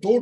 2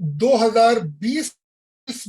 2020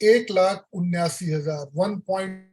1,79,000 1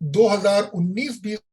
2019-20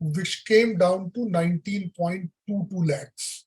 which came down to 19.22 lakhs,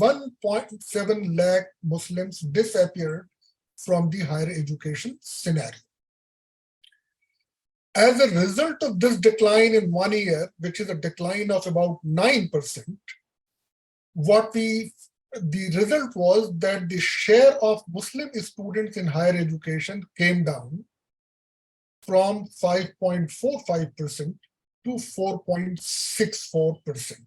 1.7 lakh Muslims disappeared from the higher education scenario. As a result of this decline in 1 year, which is a decline of about 9%, the result was that the share of Muslim students in higher education came down from 5.45% to 4.64%.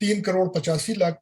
3,85,00,000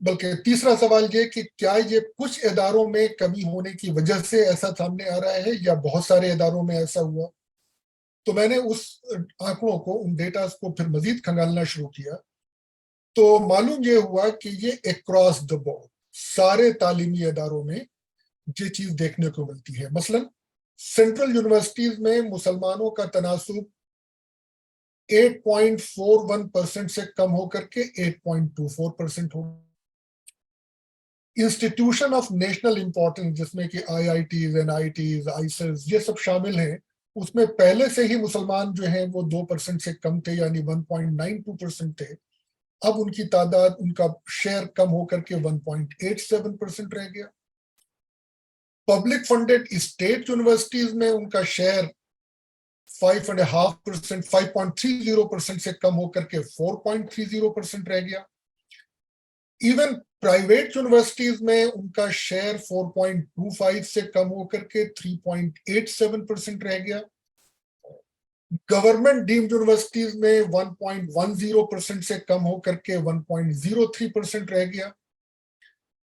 بلکہ تیسرا سوال یہ کہ کیا یہ کچھ اداروں میں کمی ہونے کی وجہ سے ایسا سامنے آ رہا ہے یا بہت سارے اداروں میں ایسا ہوا؟ تو میں نے اس آنکڑوں کو، ان ڈیٹاز کو پھر مزید کھنگالنا شروع کیا تو معلوم یہ ہوا کہ یہ اکراس دا بورڈ سارے تعلیمی اداروں میں یہ چیز دیکھنے کو ملتی ہے۔ مثلا سینٹرل یونیورسٹیز میں مسلمانوں کا تناسب 8.41% سے کم ہو کر کے 8.24% ہو۔ انسٹیٹیوشن آف نیشنل امپورٹنس جس میں کہ آئی آئی ٹیز، این آئی ٹیز، آئیسز یہ سب شامل ہیں، اس میں پہلے سے ہی مسلمان جو ہیں وہ 2% سے کم تھے، یعنی 1.92% تھے۔ اب ان کی تعداد، ان کا شیئر کم ہو کر کے 1.87% رہ گیا۔ پبلک فنڈڈ اسٹیٹ یونیورسٹیز میں ان کا شیئر 5.30% سے کم ہو کر کے 4.30% رہ گیا۔ ایون پرائیویٹ یونیورسٹیز میں ان کا شیئر 4.25 سے کم ہو کر کے 3.87% رہ گیا۔ گورنمنٹ ڈیمڈ یونیورسٹیز میں 1.10% سے کم ہو کر کے 1.03% رہ گیا۔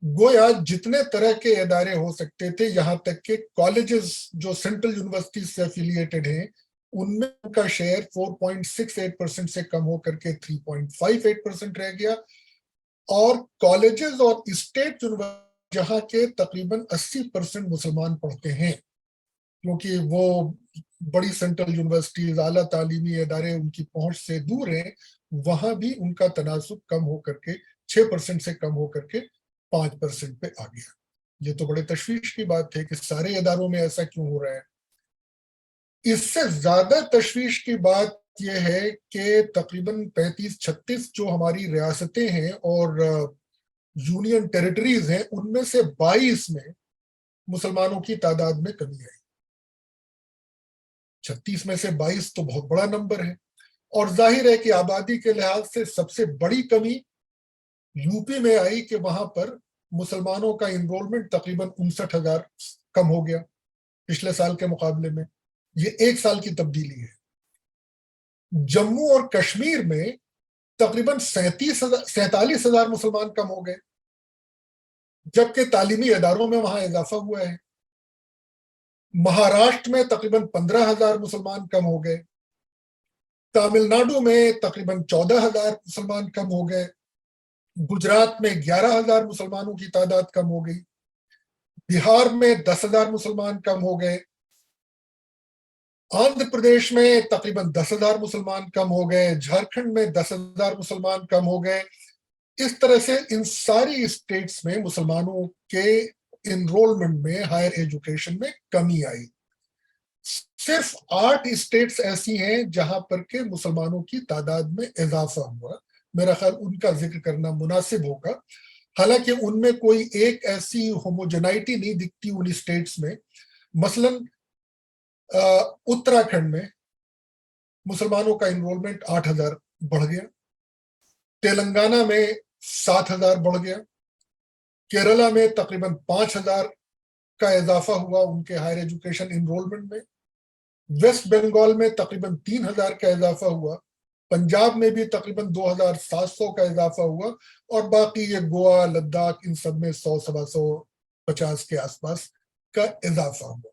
گویا جتنے طرح کے ادارے ہو سکتے تھے، یہاں تک کہ کالجز جو سینٹرل یونیورسٹیز سے ایفیلیٹڈ ہیں، ان میں ان کا شیئر 4.68% سے کم ہو کر کے 3.58% رہ گیا۔ اور کالجز اور اسٹیٹ یونیورسٹی جہاں کے تقریباً 80% مسلمان پڑھتے ہیں، کیونکہ وہ بڑی سینٹرل یونیورسٹیز، اعلیٰ تعلیمی ادارے ان کی پہنچ سے دور ہیں، وہاں بھی ان کا تناسب کم ہو کر کے 6% سے کم ہو کر کے 5% پہ آ گیا۔ یہ تو بڑے تشویش کی بات ہے کہ سارے اداروں میں ایسا کیوں ہو رہا ہے۔ اس سے زیادہ تشویش کی بات یہ ہے کہ تقریباً 35-36 جو ہماری ریاستیں ہیں اور یونین ٹیریٹریز ہیں، ان میں سے 22 میں مسلمانوں کی تعداد میں کمی آئی۔ 36 میں سے 22 تو بہت بڑا نمبر ہے، اور ظاہر ہے کہ آبادی کے لحاظ سے سب سے بڑی کمی یو پی میں آئی کہ وہاں پر مسلمانوں کا انرولمنٹ تقریباً 59,000 کم ہو گیا پچھلے سال کے مقابلے میں۔ یہ ایک سال کی تبدیلی ہے۔ جموں اور کشمیر میں تقریباً 47,000 مسلمان کم ہو گئے، جبکہ تعلیمی اداروں میں وہاں اضافہ ہوا ہے۔ مہاراشٹر میں تقریباً 15,000 مسلمان کم ہو گئے۔ تامل ناڈو میں تقریباً 14,000 مسلمان کم ہو گئے۔ گجرات میں 11,000 مسلمانوں کی تعداد کم ہو گئی۔ بہار میں 10,000 مسلمان کم ہو گئے۔ آندھر پردیش میں تقریباً 10,000 مسلمان کم ہو گئے۔ جھارکھنڈ میں 10,000 مسلمان کم ہو گئے۔ اس طرح سے ان ساری اسٹیٹس میں مسلمانوں کے انرولمنٹ میں، ہائر ایجوکیشن میں کمی آئی۔ صرف 8 اسٹیٹس ایسی ہیں جہاں پر کہ مسلمانوں کی تعداد میں اضافہ ہوا۔ میرا خیال ان کا ذکر کرنا مناسب ہوگا، حالانکہ ان میں کوئی ایک ایسی ہوموجنائٹی نہیں دکھتی ان اسٹیٹس میں۔ مثلا اتراکھنڈ میں مسلمانوں کا انرولمنٹ 8,000 بڑھ گیا، تلنگانہ میں 7,000 بڑھ گیا، کیرلا میں تقریباً 5,000 کا اضافہ ہوا ان کے ہائر ایجوکیشن انرولمنٹ میں، ویسٹ بنگال میں تقریباً 3,000 کا اضافہ ہوا، پنجاب میں بھی تقریباً 2,700 کا اضافہ ہوا، اور باقی یہ گوا، لداخ، ان سب میں 100-150 کے آس پاس کا اضافہ ہوا۔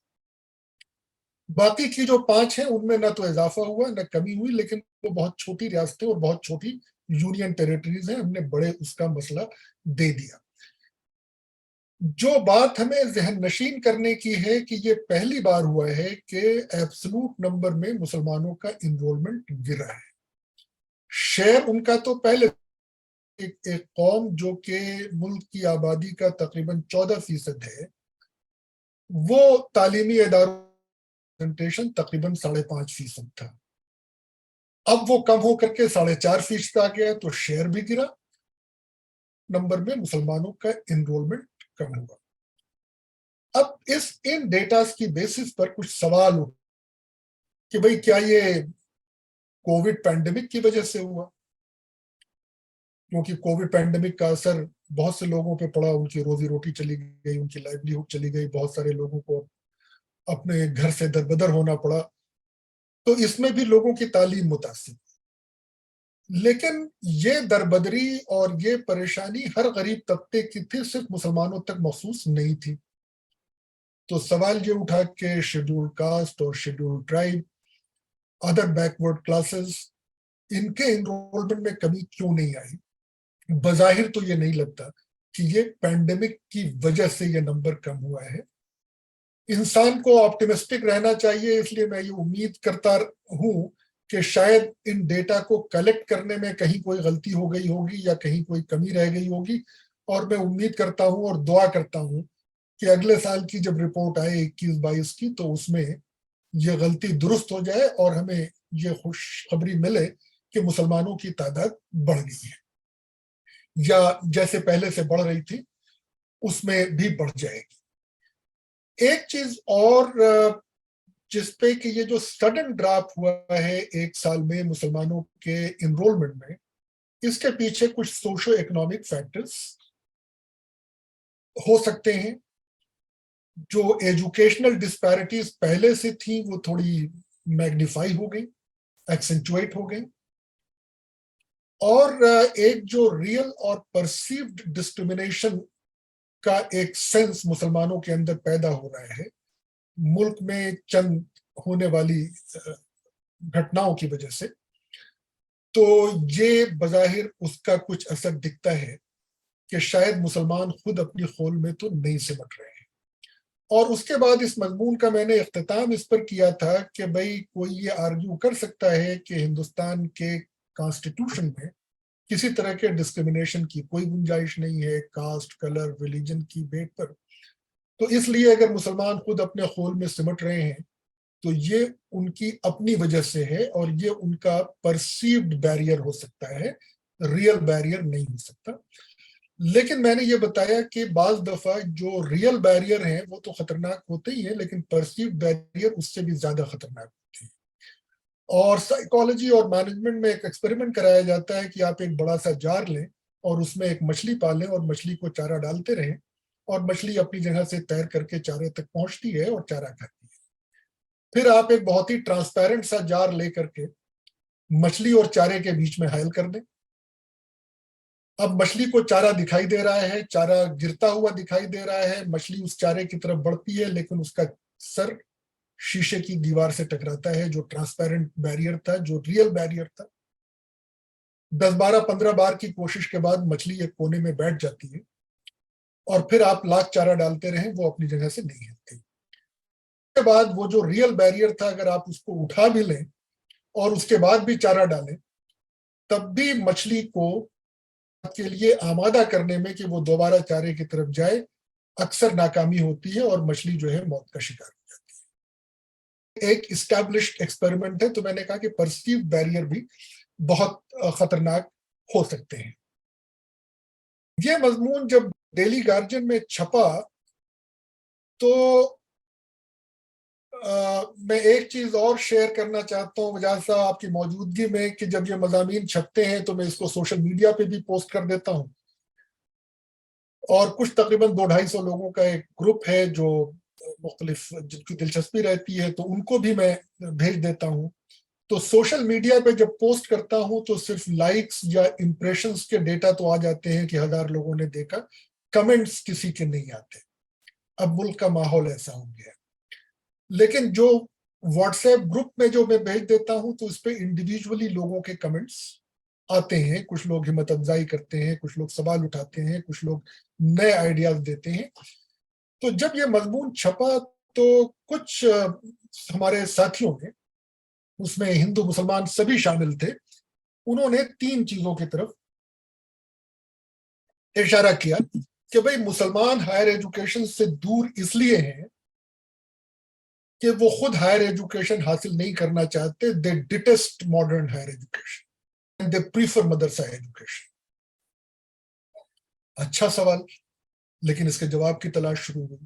باقی کی جو 5 ہیں ان میں نہ تو اضافہ ہوا نہ کمی ہوئی، لیکن وہ بہت چھوٹی ریاستیں اور بہت چھوٹی یونین ٹیریٹریز ہیں، ہم نے بڑے اس کا مسئلہ دے دیا۔ جو بات ہمیں ذہن نشین کرنے کی ہے کہ یہ پہلی بار ہوا ہے کہ ایبسلوٹ نمبر میں مسلمانوں کا انرولمنٹ گرا ہے۔ شیئر ان کا تو پہلے ایک قوم جو کہ ملک کی آبادی کا تقریباً 14% ہے، وہ تعلیمی اداروں تقریباً 5.5% تھا۔ اب وہ کم ہو کر کے 4.5% آ گیا، تو شیئر بھی گرا، نمبر میں مسلمانوں کا انرولمنٹ کم ہوا۔ اب ان ڈیٹاز کی بیسس پر کچھ سوال ہو کہ بھئی کیا یہ کووڈ پینڈیمک کی وجہ سے ہوا؟ کیونکہ کووڈ پینڈیمک کا اثر بہت سے لوگوں پہ پڑا، ان کی روزی روٹی چلی گئی، ان کی لائیولیہڈ چلی گئی، بہت سارے لوگوں کو اپنے گھر سے دربدر ہونا پڑا، تو اس میں بھی لوگوں کی تعلیم متاثر۔ لیکن یہ دربدری اور یہ پریشانی ہر غریب طبقے کی تھی، صرف مسلمانوں تک مخصوص نہیں تھی. تو سوال یہ اٹھا کہ شیڈول کاسٹ اور schedule tribe, other backward classes, ان کے انرولمنٹ میں کمی کیوں نہیں آئی؟ بظاہر تو یہ نہیں لگتا کہ یہ پینڈیمک کی وجہ سے یہ نمبر کم ہوا ہے. انسان کو آپٹیمسٹک رہنا چاہیے، اس لیے میں یہ امید کرتا ہوں کہ شاید ان ڈیٹا کو کلیکٹ کرنے میں کہیں کوئی غلطی ہو گئی ہوگی یا کہیں کوئی کمی رہ گئی ہوگی، اور میں امید کرتا ہوں اور دعا کرتا ہوں کہ اگلے سال کی جب رپورٹ آئے 21-22 کی تو اس میں یہ غلطی درست ہو جائے اور ہمیں یہ خوشخبری ملے کہ مسلمانوں کی تعداد بڑھ گئی ہے، یا جیسے پہلے سے بڑھ رہی تھی اس میں بھی بڑھ جائے گی. ایک چیز اور جس پہ کہ یہ جو سڈن ڈراپ ہوا ہے ایک سال میں مسلمانوں کے انرولمنٹ میں، اس کے پیچھے کچھ سوشو اکنامک فیکٹرز ہو سکتے ہیں. جو ایجوکیشنل ڈسپیرٹیز پہلے سے تھیں وہ تھوڑی میگنیفائی ہو گئی، ایکسنچویٹ ہو گئی، اور ایک جو ریئل اور پرسیوڈ ڈسکریمنیشن کا ایک سینس مسلمانوں کے اندر پیدا ہو رہا ہے ملک میں چند ہونے والی گھٹناؤں کی وجہ سے. تو یہ بظاہر اس کا کچھ اثر دکھتا ہے کہ شاید مسلمان خود اپنی خول میں تو نہیں سمٹ رہے ہیں. اور اس کے بعد اس مضمون کا میں نے اختتام اس پر کیا تھا کہ بھئی کوئی یہ آرگیو کر سکتا ہے کہ ہندوستان کے کانسٹیٹیوشن میں کسی طرح کے ڈسکریمنیشن کی کوئی گنجائش نہیں ہے کاسٹ، کلر، ریلیجن کی بیٹ پر. تو اس لیے اگر مسلمان خود اپنے خول میں سمٹ رہے ہیں تو یہ ان کی اپنی وجہ سے ہے، اور یہ ان کا پرسیوڈ بیریئر ہو سکتا ہے، ریئل بیریئر نہیں ہو سکتا. لیکن میں نے یہ بتایا کہ بعض دفعہ جو ریئل بیریئر ہیں وہ تو خطرناک ہوتے ہی ہیں، لیکن پرسیوڈ بیریئر اس سے بھی زیادہ خطرناک ہوتے ہیں. اور سائیکالوجی اور مینجمنٹ میں ایک ایکسپیریمنٹ کرایا جاتا ہے کہ آپ ایک بڑا سا جار لیں اور اس میں ایک مچھلی پالیں اور مچھلی کو چارہ ڈالتے رہیں، اور مچھلی اپنی جگہ سے تیر کر کے چارے تک پہنچتی ہے اور چارہ کھاتی ہے. پھر آپ ایک بہت ہی ٹرانسپیرنٹ سا جار لے کر کے مچھلی اور چارے کے بیچ میں حائل کر دیں. اب مچھلی کو چارہ دکھائی دے رہا ہے، چارہ گرتا ہوا دکھائی دے رہا ہے، مچھلی اس چارے کی طرف بڑھتی ہے، لیکن اس کا سر شیشے کی دیوار سے ٹکراتا ہے جو ٹرانسپیرنٹ بیریئر تھا، جو ریئل بیریئر تھا. 10-12-15 بار کی کوشش کے بعد مچھلی ایک کونے میں بیٹھ جاتی ہے، اور پھر آپ لاکھ چارہ ڈالتے رہیں وہ اپنی جگہ سے نہیں ہلتی. اس کے بعد وہ جو ریئل بیریئر تھا اگر آپ اس کو اٹھا بھی لیں اور اس کے بعد بھی چارہ ڈالیں، تب بھی مچھلی کو کے لیے آمادہ کرنے میں کہ وہ دوبارہ چارے کی طرف جائے اکثر ناکامی ہوتی ہے، اور مچھلی جو ہے موت کا شکار ہو جاتی ہے. ایک اسٹیبلشڈ ایکسپیریمنٹ ہے. تو میں نے کہا کہ پرسیو بیریئر بھی بہت خطرناک ہو سکتے ہیں. یہ مضمون جب ڈیلی گارجین میں چھپا تو میں ایک چیز اور شیئر کرنا چاہتا ہوں وجہ صاحب آپ کی موجودگی میں، کہ جب یہ مضامین چھپتے ہیں تو میں اس کو سوشل میڈیا پہ بھی پوسٹ کر دیتا ہوں، اور کچھ تقریباً 200-250 لوگوں کا ایک گروپ ہے جو مختلف جن کی دلچسپی رہتی ہے تو ان کو بھی میں بھیج دیتا ہوں. تو سوشل میڈیا پہ جب پوسٹ کرتا ہوں تو صرف لائکس یا امپریشنز کے ڈیٹا تو آ جاتے ہیں کہ 1000 لوگوں نے دیکھا، کمنٹس کسی کے نہیں آتے. اب ملک کا ماحول ایسا ہو گیا. لیکن جو واٹس ایپ گروپ میں جو میں بھیج دیتا ہوں تو اس پہ انڈیویجولی لوگوں کے کمنٹس آتے ہیں. کچھ لوگ ہمت افزائی کرتے ہیں، کچھ لوگ سوال اٹھاتے ہیں، کچھ لوگ نئے آئیڈیاز دیتے ہیں. تو جب یہ مضمون چھپا تو کچھ ہمارے ساتھیوں نے، اس میں ہندو مسلمان سبھی شامل تھے، انہوں نے 3 چیزوں کی طرف اشارہ کیا کہ بھئی مسلمان ہائر ایجوکیشن سے دور اس لیے ہیں کہ وہ خود ہائر ایجوکیشن حاصل نہیں کرنا چاہتے. They detest modern higher education and they prefer مدرسہ ایجوکیشن. اچھا سوال، لیکن اس کے جواب کی تلاش شروع ہوئی.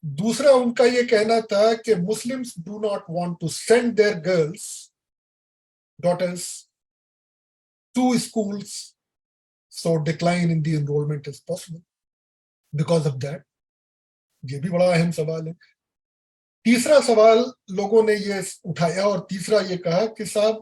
دوسرا ان کا یہ کہنا تھا کہ Muslims do not want to send their girls daughters to schools so decline in the enrollment is possible because of that. یہ بھی بڑا اہم سوال ہے. تیسرا سوال لوگوں نے یہ اٹھایا اور تیسرا یہ کہا کہ صاحب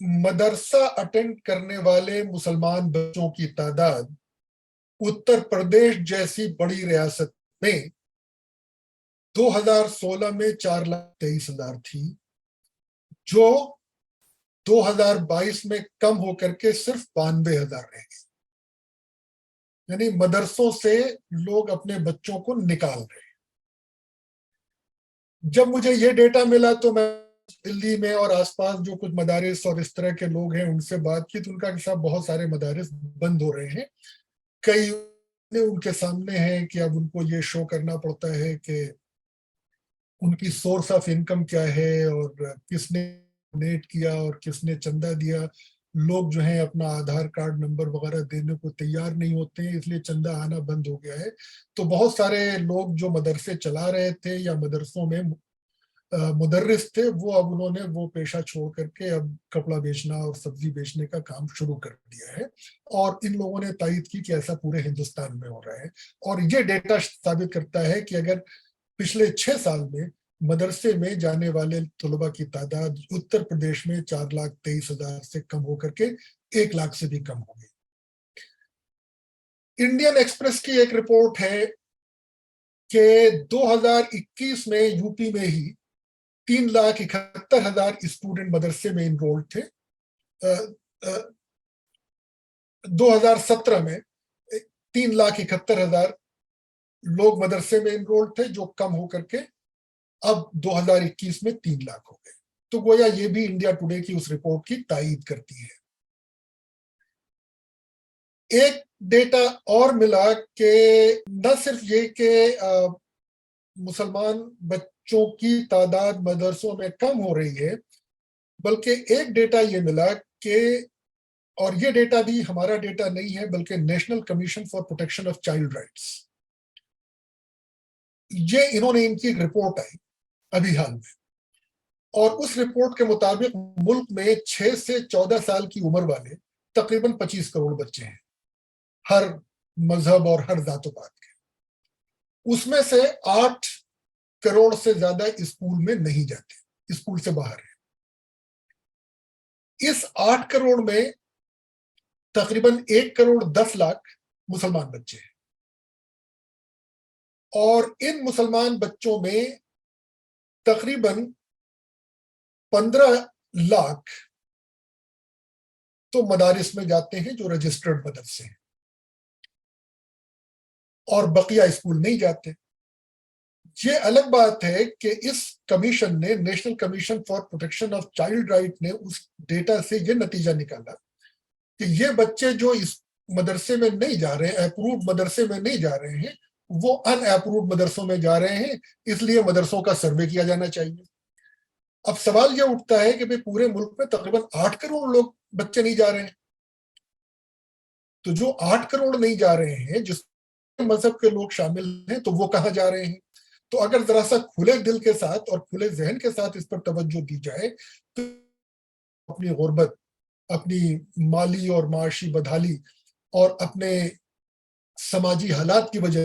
مدرسہ اٹینڈ کرنے والے مسلمان بچوں کی تعداد اتر پردیش جیسی بڑی ریاست میں 2016 میں 4,23,000 تھی، جو 2022 میں کم ہو کر کے صرف 92,000 رہ گئی. یعنی مدرسوں سے لوگ اپنے بچوں کو نکال رہے ہیں. جب مجھے یہ ڈیٹا ملا تو میں دلی میں اور آس پاس جو کچھ مدارس اور اس طرح کے لوگ ہیں ان سے بات کی، تو ان کا صاحب بہت سارے مدارس بند ہو رہے ہیں. کئی ان کے سامنے ہے کہ اب ان کو یہ شو کرنا پڑتا ہے کہ ان کی سورس آف انکم کیا ہے اور کس نے ڈونیٹ کیا اور کس نے چندہ دیا. لوگ جو ہیں اپنا آدھار کارڈ نمبر وغیرہ دینے کو تیار نہیں ہوتے ہیں، اس لیے چندہ آنا بند ہو گیا ہے. تو بہت سارے لوگ جو مدرسے چلا رہے تھے یا مدرسوں میں مدرس تھے، وہ اب انہوں نے وہ پیشہ چھوڑ کر کے اب کپڑا بیچنا اور سبزی بیچنے کا کام شروع کر دیا ہے. اور ان لوگوں نے تائید کی کہ ایسا پورے ہندوستان میں ہو رہا ہے. اور یہ ڈیٹا ثابت کرتا ہے کہ اگر پچھلے 6 سال میں مدرسے میں جانے والے طلباء کی تعداد اتر پردیش میں 4,23,000 سے کم ہو کر کے 1 لاکھ سے بھی کم ہو گئی. انڈین ایکسپریس کی ایک رپورٹ ہے کہ 2021 میں یو پی میں ہی 3,71,000 اسٹوڈنٹ مدرسے میں انرولڈ تھے. 2017 میں 3,71,000 لوگ مدرسے میں انرولڈ تھے، جو کم ہو کر کے اب 2021 میں 3 لاکھ ہو گئے. تو گویا یہ بھی انڈیا ٹوڈے کی اس رپورٹ کی تائید کرتی ہے. ایک ڈیٹا اور ملا کہ نہ صرف یہ کہ مسلمان بچوں کی تعداد مدرسوں میں کم ہو رہی ہے، بلکہ ایک ڈیٹا یہ ملا کہ، اور یہ ڈیٹا بھی ہمارا ڈیٹا نہیں ہے بلکہ national commission for protection of child rights, یہ انہوں نے ان کی ایک رپورٹ آئی ابھی حال میں، اور اس رپورٹ کے مطابق ملک میں 6 سے 14 سال کی عمر والے تقریباً 25 کروڑ بچے ہیں، ہر مذہب اور ہر ذات و پات کے. اس میں سے 8 کروڑ سے زیادہ اسکول میں نہیں جاتے، اسکول سے باہر ہیں. اس 8 کروڑ میں تقریباً 1 کروڑ 10 لاکھ مسلمان بچے ہیں، اور ان مسلمان بچوں میں تقریباً 15 لاکھ تو مدارس میں جاتے ہیں جو رجسٹرڈ مدرسے ہیں، اور بقیہ اسکول نہیں جاتے. یہ الگ بات ہے کہ اس کمیشن نے، national commission for protection of child right نے اس ڈیٹا سے یہ نتیجہ نکالا کہ یہ بچے جو اس مدرسے میں نہیں جا رہے، اپرووڈ مدرسے میں نہیں جا رہے ہیں، وہ ان اپرووڈ مدرسوں میں جا رہے ہیں، اس لیے مدرسوں کا سروے کیا جانا چاہیے. اب سوال یہ اٹھتا ہے کہ پورے ملک میں تقریباً 8 کروڑ لوگ بچے نہیں جا رہے ہیں، تو جو 8 کروڑ نہیں جا رہے ہیں، جس مذہب کے لوگ شامل ہیں، تو وہ کہاں جا رہے ہیں؟ تو اگر ذرا سا کھلے دل کے ساتھ اور کھلے ذہن کے ساتھ اس پر توجہ دی جائے تو اپنی غربت، اپنی مالی اور معاشی بدحالی اور اپنے سماجی حالات کی وجہ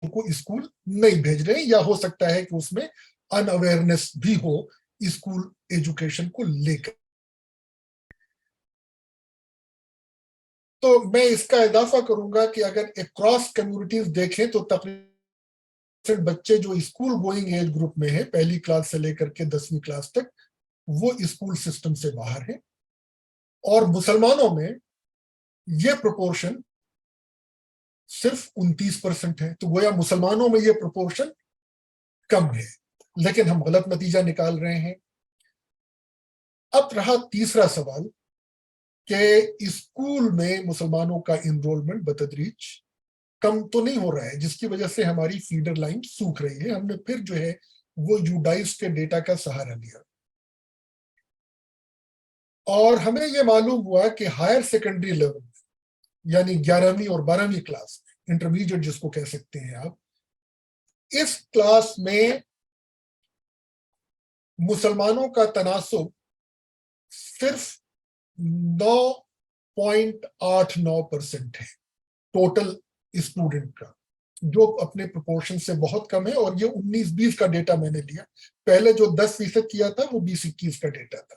کو اسکول نہیں بھیج رہے ہیں، یا ہو سکتا ہے کہ اس میں ان اویئرنیس بھی ہو اسکول ایجوکیشن کو لے کر. تو میں اس کا اضافہ کروں گا کہ اگر اکراس کمیونٹیز دیکھیں تو تقریباً بچے جو اسکول گوئنگ ایج گروپ میں ہیں، پہلی کلاس سے لے کر کے 10ویں کلاس تک، وہ اسکول سسٹم سے باہر ہیں. اور مسلمانوں میں یہ پروپورشن صرف 29% ہے. تو گویا مسلمانوں میں یہ پروپورشن کم ہے، لیکن ہم غلط نتیجہ نکال رہے ہیں. اب رہا تیسرا سوال کہ اسکول میں مسلمانوں کا انرولمنٹ بتدریج کم تو نہیں ہو رہا ہے، جس کی وجہ سے ہماری فیڈر لائن سوکھ رہی ہے. ہم نے پھر جو ہے وہ یوڈائس کے ڈیٹا کا سہارا لیا، اور ہمیں یہ معلوم ہوا کہ ہائر سیکنڈری لیول یعنی 11ویں اور 12ویں کلاس میں، انٹرمیڈیٹ جس کو کہہ سکتے ہیں آپ، اس کلاس میں مسلمانوں کا تناسب صرف 9.89% ہے ٹوٹل اسٹوڈنٹ کا، جو اپنے پروپورشن سے بہت کم ہے. اور یہ 19-20 کا ڈیٹا میں نے لیا، پہلے جو 10% کیا تھا وہ 20-21 کا ڈیٹا تھا.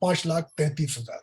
5,33,000।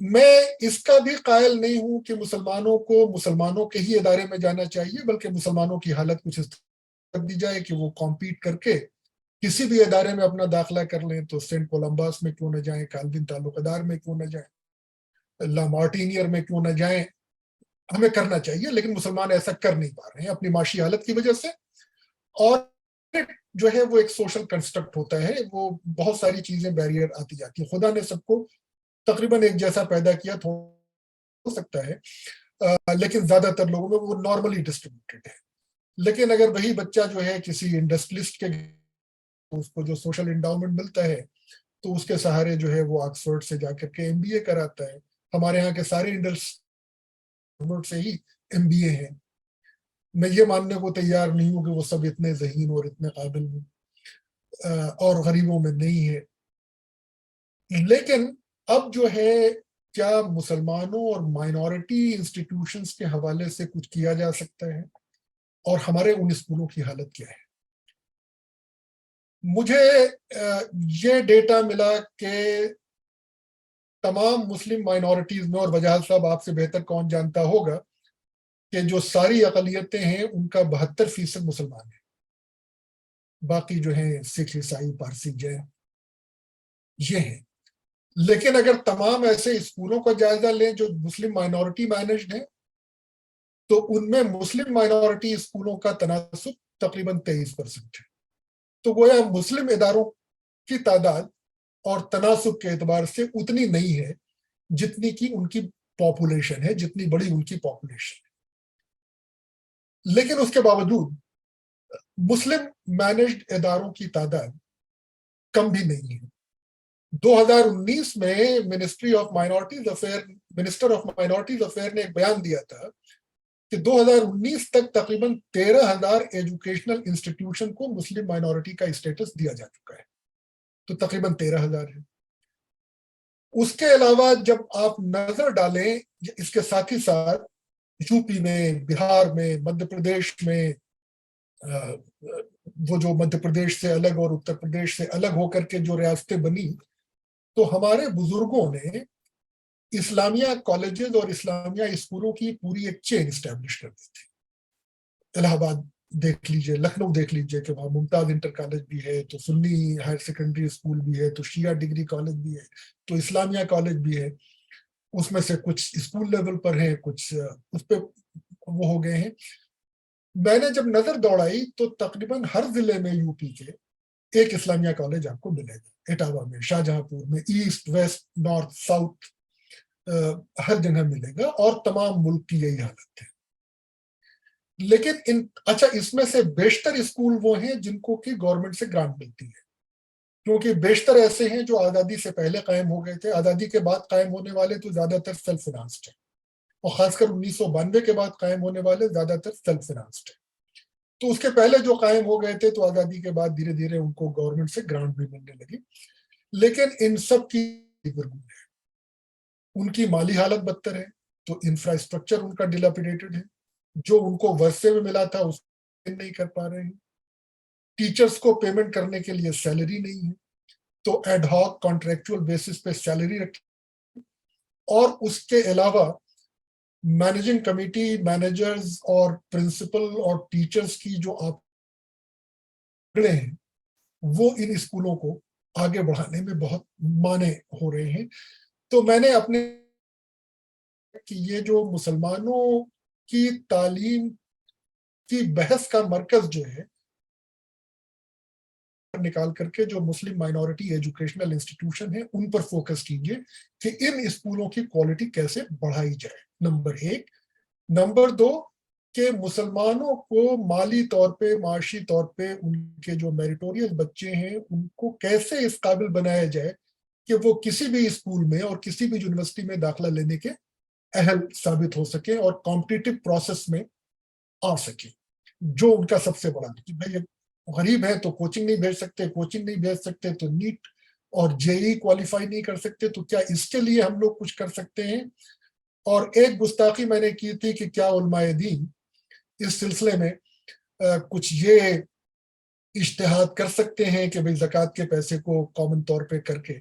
میں اس کا بھی قائل نہیں ہوں کہ مسلمانوں کو مسلمانوں کے ہی ادارے میں جانا چاہیے، بلکہ مسلمانوں کی حالت کچھ اس طرح کر دی جائے کہ وہ کمپیٹ کر کے کسی بھی ادارے میں اپنا داخلہ کر لیں، تو سینٹ کولمبس میں کیوں نہ جائیں، کالوین تعلق دار میں کیوں نہ جائیں، لا مارٹینیئر میں کیوں نہ جائیں، ہمیں کرنا چاہیے، لیکن مسلمان ایسا کر نہیں پا رہے ہیں اپنی معاشی حالت کی وجہ سے. اور جو ہے وہ ایک سوشل کنسٹرکٹ ہوتا ہے، وہ بہت ساری چیزیں بیریئر آتی جاتی ہیں. خدا نے سب کو تقریباً ایک جیسا پیدا کیا، ہو سکتا ہے لیکن زیادہ تر لوگوں میں وہ نارملی ڈسٹریبیوٹیڈ ہے. لیکن اگر وہی بچہ جو ہے کسی انڈسٹریلسٹ کے، اس کو جو سوشل انڈاؤمنٹ ملتا ہے تو اس کے سہارے جو ہے وہ آکسفورڈ سے جا کر کے MBA کراتا ہے. ہمارے ہاں کے سارے انڈسٹری سے ہی MBA ہیں. میں یہ ماننے کو تیار نہیں ہوں کہ وہ سب اتنے ذہین اور اتنے قابل ہیں اور غریبوں میں نہیں ہے. لیکن اب جو ہے کیا مسلمانوں اور مائنورٹی انسٹیٹیوشنز کے حوالے سے کچھ کیا جا سکتا ہے، اور ہمارے ان اسکولوں کی حالت کیا ہے؟ مجھے یہ ڈیٹا ملا کہ تمام مسلم مائنورٹیز میں، اور وجاہت صاحب آپ سے بہتر کون جانتا ہوگا کہ جو ساری اقلیتیں ہیں ان کا 72% مسلمان ہیں، باقی جو ہیں سکھ، عیسائی، پارسی، جین، یہ ہیں. لیکن اگر تمام ایسے اسکولوں کا جائزہ لیں جو مسلم مائنورٹی مینجڈ ہیں، تو ان میں مسلم مائنورٹی اسکولوں کا تناسب تقریباً 23% ہے. تو گویا مسلم اداروں کی تعداد اور تناسب کے اعتبار سے اتنی نہیں ہے جتنی کی ان کی پاپولیشن ہے، جتنی بڑی ان کی پاپولیشن ہے. لیکن اس کے باوجود مسلم مینجڈ اداروں کی تعداد کم بھی نہیں ہے. 2019 میں منسٹر آف مائنورٹیز افیئر نے ایک بیان دیا تھا کہ 2019 تک تقریباً 13,000 ایجوکیشنل انسٹیٹیوشن کو مسلم مائنورٹی کا اسٹیٹس دیا جا چکا ہے. تو تقریباً 13,000 ہے. اس کے علاوہ جب آپ نظر ڈالیں اس کے ساتھ ہی ساتھ UP میں، بہار میں، مدھیہ پردیش میں، وہ جو مدھیہ پردیش سے الگ اور اتر پردیش سے الگ ہو کر کے جو ریاستیں بنی، تو ہمارے بزرگوں نے اسلامیہ کالجز اور اسلامیہ اسکولوں کی پوری ایک چین اسٹیبلش کر دی تھی. الہ آباد دیکھ لیجئے، لکھنؤ دیکھ لیجئے کہ وہاں ممتاز انٹر کالج بھی ہے، تو سنی ہائر سیکنڈری اسکول بھی ہے، تو شیعہ ڈگری کالج بھی ہے، تو اسلامیہ کالج بھی ہے. اس میں سے کچھ اسکول لیول پر ہیں، کچھ اس پہ وہ ہو گئے ہیں. میں نے جب نظر دوڑائی تو تقریباً ہر ضلع میں UP کے ایک اسلامیہ کالج آپ کو ملے گا. اٹاوا میں، شاہجہاں پور میں، ایسٹ، ویسٹ، نارتھ، ساؤتھ، ہر جگہ ملے گا، اور تمام ملک کی یہی حالت ہے. لیکن اچھا، اس میں سے بیشتر اسکول وہ ہیں جن کو کہ گورنمنٹ سے گرانٹ ملتی ہے، کیونکہ بیشتر ایسے ہیں جو آزادی سے پہلے قائم ہو گئے تھے. آزادی کے بعد قائم ہونے والے تو زیادہ تر سیلف فنانسڈ ہیں، اور خاص کر 1992 کے بعد قائم ہونے والے زیادہ تر سیلف فنانسڈ ہیں. تو اس کے پہلے جو قائم ہو گئے تھے تو آزادی کے بعد دھیرے دھیرے ان کو گورنمنٹ سے گرانٹ بھی ملنے لگی. لیکن ان سب کی ان کی مالی حالت بدتر ہے، تو انفراسٹرکچر ان کا ڈیلاپیڈیٹڈ ہے. جو ان کو ورثے میں ملا تھا اس کو نہیں کر پا رہے ہیں. ٹیچرز کو پیمنٹ کرنے کے لیے سیلری نہیں ہے، تو ایڈ ہاک کانٹریکچوئل بیسس پہ سیلری رکھی. اور اس کے علاوہ مینیجنگ کمیٹی، مینیجرز اور پرنسپل اور ٹیچرز کی جو آنکڑے ہیں وہ ان اسکولوں کو آگے بڑھانے میں بہت مانے ہو رہے ہیں. تو میں نے اپنے کہ یہ جو مسلمانوں کی تعلیم کی بحث کا مرکز جو ہے نکال کر کے جو مسلم مائنورٹی ایجوکیشنل انسٹیٹیوشن ہیں ان پر فوکس کیجئے کہ ان اسکولوں کی کوالٹی کیسے بڑھائی جائے، نمبر 1. نمبر 2 کہ مسلمانوں کو مالی طور پہ، معاشی طور پہ ان کے جو میریٹوریس بچے ہیں ان کو کیسے اس قابل بنایا جائے کہ وہ کسی بھی اسکول میں اور کسی بھی یونیورسٹی میں داخلہ لینے کے اہل ثابت ہو سکے اور کمپٹیٹو پروسیس میں آ سکے. جو ان کا سب سے بڑا بھائی غریب ہے تو کوچنگ نہیں بھیج سکتے، کوچنگ نہیں بھیج سکتے تو نیٹ اور JEE کوالیفائی نہیں کر سکتے، تو کیا اس کے لیے ہم لوگ کچھ کر سکتے ہیں؟ اور ایک گستاخی میں نے کی تھی کہ کیا علماء دین اس سلسلے میں کچھ یہ اجتہاد کر سکتے ہیں کہ بھئی زکوٰۃ کے پیسے کو کامن طور پہ کر کے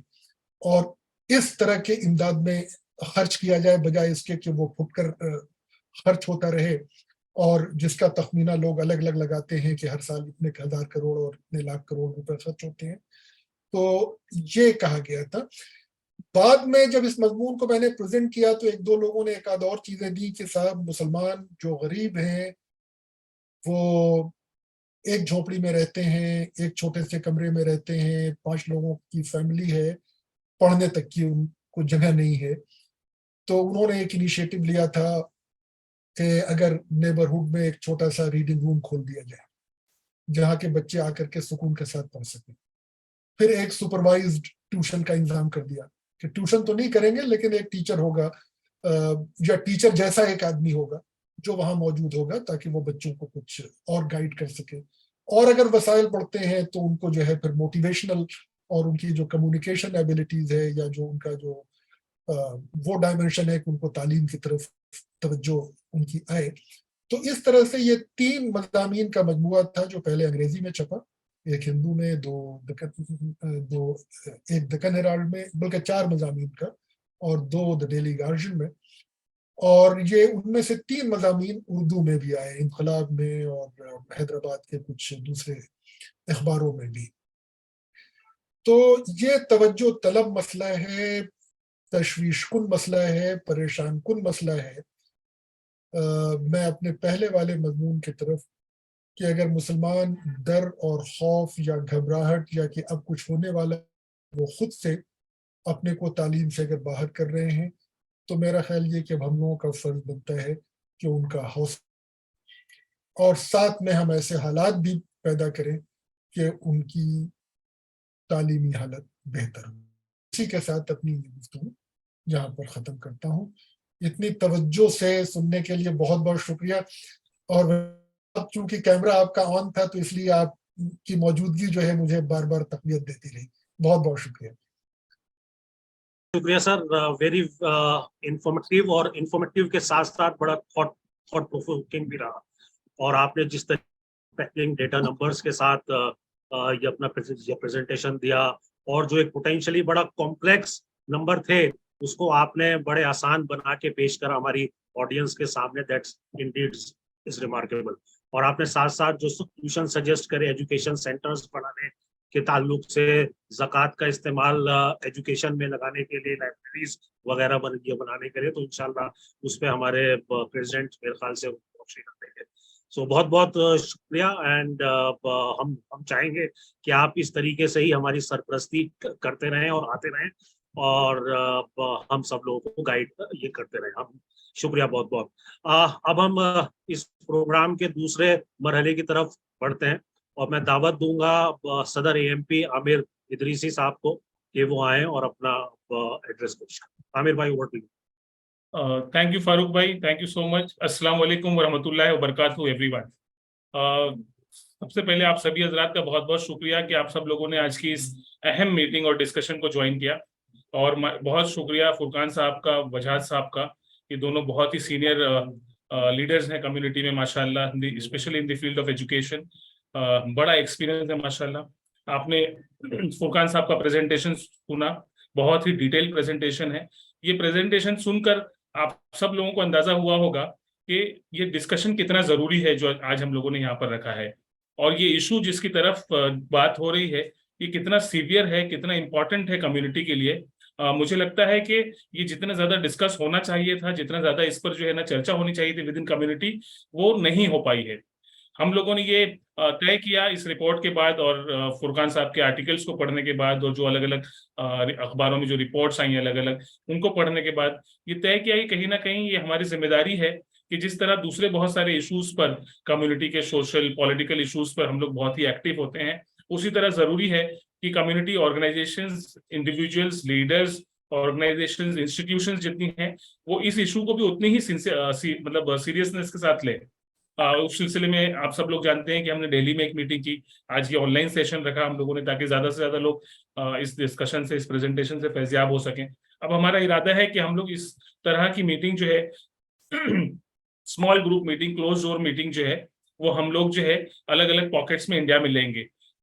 اور اس طرح کے امداد میں خرچ کیا جائے بجائے اس کے کہ وہ پھٹ کر خرچ ہوتا رہے، اور جس کا تخمینہ لوگ الگ الگ لگاتے ہیں کہ ہر سال اتنے ہزار کروڑ اور اتنے لاکھ کروڑ روپے خرچ ہوتے ہیں. تو یہ کہا گیا تھا. بعد میں جب اس مضمون کو میں نے پریزنٹ کیا تو ایک دو لوگوں نے ایک آدھ اور چیزیں دی کہ صاحب مسلمان جو غریب ہیں وہ ایک جھونپڑی میں رہتے ہیں، ایک چھوٹے سے کمرے میں رہتے ہیں، 5 لوگوں کی فیملی ہے، پڑھنے تک کی ان کو جگہ نہیں ہے. تو انہوں نے ایک انیشیٹو لیا تھا کہ اگر نیبرہڈ میں ایک چھوٹا سا ریڈنگ روم کھول دیا جائے جہاں کے بچے آ کر کے سکون کے ساتھ پڑھ سکیں. پھر ایک سپروائزڈ ٹیوشن کا انتظام کر دیا کہ ٹیوشن تو نہیں کریں گے لیکن ایک ٹیچر ہوگا یا ٹیچر جیسا ایک آدمی ہوگا جو وہاں موجود ہوگا تاکہ وہ بچوں کو کچھ اور گائیڈ کر سکے. اور اگر وسائل پڑھتے ہیں تو ان کو جو ہے پھر موٹیویشنل اور ان کی جو کمیونیکیشن ایبیلٹیز ہے یا جو ان کا جو وہ ڈائمینشن ہے کہ ان کو تعلیم کی طرف توجہ ان کی آئے. تو اس طرح سے یہ 3 مضامین کا مجموعہ تھا جو پہلے انگریزی میں چھپا، ایک ہندو میں، ایک دکن ہیرالڈ میں، بلکہ 4 مضامین کا، اور 2 دا ڈیلی گارجن میں. اور یہ ان میں سے 3 مضامین اردو میں بھی آئے، انقلاب میں اور حیدرآباد کے کچھ دوسرے اخباروں میں بھی. تو یہ توجہ طلب مسئلہ ہے، تشویش کن مسئلہ ہے، پریشان کن مسئلہ ہے. میں اپنے پہلے والے مضمون کی طرف کہ اگر مسلمان ڈر اور خوف یا گھبراہٹ یا کہ اب کچھ ہونے والا وہ خود سے اپنے کو تعلیم سے اگر باہر کر رہے ہیں تو میرا خیال یہ کہ اب ہم لوگوں کا فرض بنتا ہے کہ ان کا حوصلہ اور ساتھ میں ہم ایسے حالات بھی پیدا کریں کہ ان کی تعلیمی حالت بہتر ہو. اسی کے ساتھ اپنی گفتگو یہاں پر ختم کرتا ہوں. اتنی توجہ سے سننے کے لیے بہت بہت شکریہ. اور چونکہ کیمرہ آپ کا آن تھا تو اس لیے آپ کی موجودگی جو ہے مجھے بار بار تقویت دیتی رہی. بہت بہت شکریہ. شکریہ سر، ویری انفارمیٹیو، اور انفارمیٹیو کے ساتھ ساتھ بڑا تھاٹ پرووکنگ بھی رہا. اور آپ نے جس طرح ڈیٹا نمبرز کے ساتھ یہ اپنا پریزنٹیشن دیا، اور جو ایک پوٹینشلی بڑا کمپلیکس نمبر تھے اس کو آپ نے بڑے آسان بنا کے پیش کرا ہماری آڈینس کے سامنے. That's indeed is remarkable. اور آپ نے ساتھ ساتھ جو سولوشن سجیسٹ کرے ایجوکیشن سینٹرز بنانے کے تعلق سے، زکوٰۃ کا استعمال ایجوکیشن میں لگانے کے لیے، لائبریریز وغیرہ بنانے کے لیے، تو انشاءاللہ اس پہ ہمارے پریزیڈنٹ میرے خیال سے روشنی کر دیں گے. سو بہت بہت شکریہ. اینڈ ہم چاہیں گے کہ آپ اس طریقے سے ہی ہماری سرپرستی کرتے رہیں اور آتے رہیں، اور ہم سب لوگوں کو گائیڈ یہ کرتے رہیں. ہم شکریہ بہت بہت. اب ہم اس پروگرام کے دوسرے مرحلے کی طرف بڑھتے ہیں، اور میں دعوت دوں گا صدر AMP عامر ادریسی صاحب کو کہ وہ آئیں اور اپنا ایڈریس پیش کریں. عامر بھائی، over to you. Thank you Farooq بھائی، تھینک یو سو مچ. السلام علیکم ورحمۃ اللہ وبرکاتہ ایوری ون. سب سے پہلے آپ سبھی حضرات کا بہت بہت شکریہ کہ آپ سب لوگوں نے آج کی اس اہم میٹنگ اور ڈسکشن کو جوائن کیا. اور بہت شکریہ فرقان صاحب کا، وجاہت صاحب کا. یہ دونوں بہت ہی سینئر لیڈرز ہیں کمیونٹی میں ماشاء اللہ، specially in the field of education. بڑا ایکسپیرینس ہے ماشاء اللہ. آپ نے فرقان صاحب کا پریزنٹیشن سنا، بہت ہی ڈیٹیل پریزنٹیشن ہے. یہ پریزنٹیشن سن کر آپ سب لوگوں کو اندازہ ہوا ہوگا کہ یہ ڈسکشن کتنا ضروری ہے جو آج ہم لوگوں نے یہاں پر رکھا ہے، اور یہ ایشو جس کی طرف بات ہو رہی ہے یہ کتنا سیویئر ہے، کتنا امپورٹنٹ ہے کمیونٹی کے لیے. مجھے لگتا ہے کہ یہ جتنا زیادہ ڈسکس ہونا چاہیے تھا، جتنا زیادہ اس پر جو ہے نا چرچا ہونی چاہیے تھی ود ان کمیونٹی، وہ نہیں ہو پائی ہے. ہم لوگوں نے یہ طے کیا اس رپورٹ کے بعد اور فرقان صاحب کے آرٹیکلس کو پڑھنے کے بعد، اور جو الگ الگ اخباروں میں جو رپورٹس آئی ہیں الگ الگ، ان کو پڑھنے کے بعد یہ طے کیا کہ کہیں نہ کہیں یہ ہماری ذمہ داری ہے کہ جس طرح دوسرے بہت سارے ایشوز پر، کمیونٹی کے سوشل پولیٹیکل ایشوز پر ہم لوگ بہت ہی ایکٹیو ہوتے ہیں، اسی طرح ضروری ہے کہ community organisations, individuals, leaders, organisations, institutions جتنی ہیں وہ اس ایشو کو بھی اتنی ہی مطلب سیریسنس کے ساتھ لیں. اس سلسلے میں آپ سب لوگ جانتے ہیں کہ ہم نے دہلی میں ایک میٹنگ کی. آج یہ آن لائن سیشن رکھا ہم لوگوں نے تاکہ زیادہ سے زیادہ لوگ اس ڈسکشن سے، اس پریزنٹیشن سے فیضیاب ہو سکیں. اب ہمارا ارادہ ہے کہ ہم لوگ اس طرح کی میٹنگ جو ہے اسمال گروپ میٹنگ، کلوز ڈور میٹنگ جو ہے وہ ہم لوگ جو ہے الگ الگ پاکٹس میں انڈیا میں لیں گے،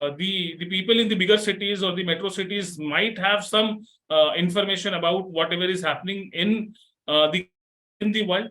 The people in the bigger cities or the metro cities might have some information about whatever is happening in the world,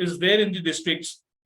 is there in the districts,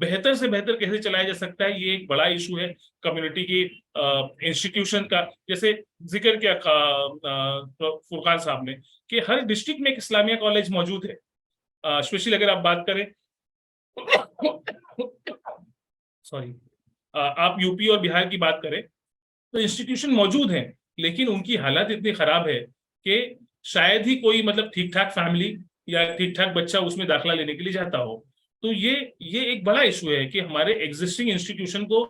بہتر سے بہتر کیسے چلایا جا سکتا ہے، یہ ایک بڑا ایشو ہے کمیونٹی کی انسٹیٹیوشن کا. جیسے ذکر کیا فرقان صاحب نے کہ ہر ڈسٹرکٹ میں ایک اسلامیہ کالج موجود ہے. اسپیشلی اگر آپ بات کریں سوری آپ یو پی اور بہار کی بات کریں تو انسٹیٹیوشن موجود ہیں، لیکن ان کی حالت اتنی خراب ہے کہ شاید ہی کوئی مطلب ٹھیک ٹھاک فیملی یا ٹھیک ٹھاک بچہ اس میں داخلہ لینے کے لیے جاتا ہو. تو یہ ایک بڑا ایشو ہے کہ ہمارے ایگزسٹنگ انسٹیٹیوشن کو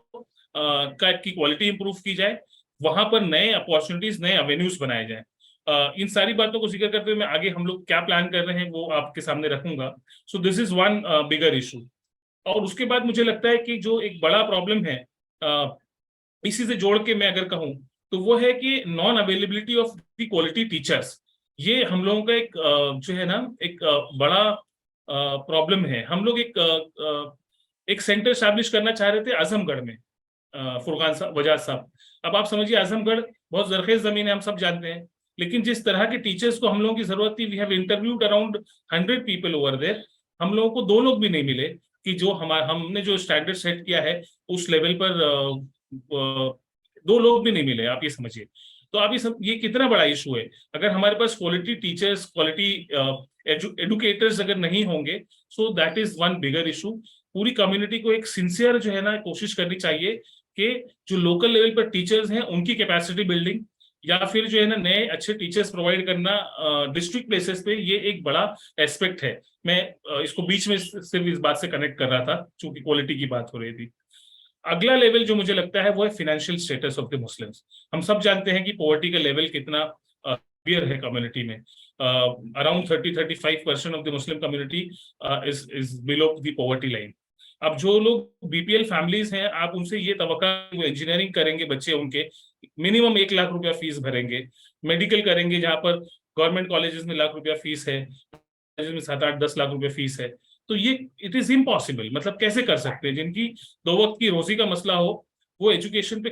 کی کوالٹی امپروو کی جائے، وہاں پر نئے اپارچونیٹیز، نئے اوینیوز بنائے جائیں. ان ساری باتوں کو ذکر کرتے ہوئے میں آگے ہم لوگ کیا پلان کر رہے ہیں وہ آپ کے سامنے رکھوں گا. سو دس از ون بگر ایشو. اور اس کے بعد مجھے لگتا ہے کہ جو ایک بڑا پرابلم ہے اسی سے جوڑ کے میں اگر کہوں تو وہ ہے کہ non availability of the quality teachers. یہ ہم لوگوں کا ایک جو ہے نا ایک بڑا پرابلم ہے. ہم لوگ ایک سینٹر اسٹیبلش کرنا چاہ رہے تھے اعظم گڑھ میں، فرقان صاحب، وجاز صاحب. اب آپ سمجھیے اعظم گڑھ بہت زرخیز زمین ہے، ہم سب جانتے ہیں، لیکن جس طرح کے ٹیچرس کو ہم لوگوں کی ضرورت تھی، we have interviewed around 100 people over there. ہم لوگوں کو 2 لوگ بھی نہیں ملے کہ جو ہم نے جو اسٹینڈرڈ سیٹ کیا ہے اس لیول پر 2 لوگ بھی نہیں ملے. آپ یہ سمجھیے تو آپ یہ کتنا بڑا ایشو ہے. اگر ہمارے پاس کوالٹی ٹیچرس، کوالٹی ایڈوکیٹرز اگر نہیں ہوں گے، so that is one bigger issue. پوری کمیونٹی کو ایک سنسیئر جو ہے نا کوشش کرنی چاہیے کہ جو لوکل لیول پر ٹیچرز ہیں ان کی کیپیسٹی بلڈنگ یا پھر جو ہے نا نئے اچھے ٹیچرز پرووائڈ کرنا ڈسٹرکٹ پلیسز پہ، یہ ایک بڑا ایسپیکٹ ہے. میں اس کو بیچ میں صرف اس بات سے کنیکٹ کر رہا تھا چونکہ کوالٹی کی بات ہو رہی تھی. اگلا لیول جو مجھے لگتا ہے وہ ہے financial status of the Muslims. ہم سب جانتے ہیں کہ پاورٹی کا لیول کتنا سیویئر ہے کمیونٹی میں. Around 30-35% of the Muslim community is below the poverty line. اب جو لوگ بی پی ایل فیملیز ہیں، آپ ان سے یہ توقع وہ انجینئرنگ کریں گے، بچے ان کے منیمم 1 لاکھ روپیہ فیس بھریں گے. میڈیکل کریں گے جہاں پر گورنمنٹ کالجز میں 1 لاکھ روپیہ فیس ہے، کالجز میں 7-8-10 لاکھ روپیہ فیس ہے. تو یہ اٹ از امپاسبل. مطلب کیسے کر سکتے ہیں؟ جن کی 2 وقت کی روزی کا مسئلہ ہو وہ ایجوکیشن پہ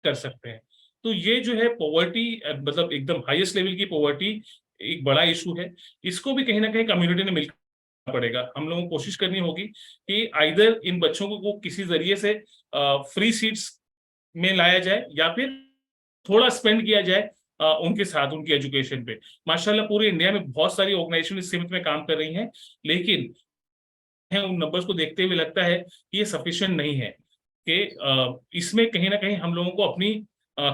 کر سکتے ہیں. تو یہ جو ہے پاورٹی، مطلب ایک دم ہائیسٹ لیول کی پاورٹی ایک بڑا ایشو ہے. اس کو بھی کہیں نہ کہیں کمیونٹی نے مل پڑے گا. ہم لوگوں کو کوشش کرنی ہوگی کہ آئیدر ان بچوں کو کسی ذریعے سے فری سیٹس میں لایا جائے یا پھر تھوڑا اسپینڈ کیا جائے ان کے ساتھ ان کی ایجوکیشن پہ. ماشاءاللہ پورے انڈیا میں بہت ساری آرگنائزیشن اس سمت میں کام کر رہی ہیں، لیکن ان نمبرز کو دیکھتے ہوئے لگتا ہے کہ یہ سفیشینٹ نہیں ہے. کہ اس میں کہیں نہ کہیں ہم لوگوں کو اپنی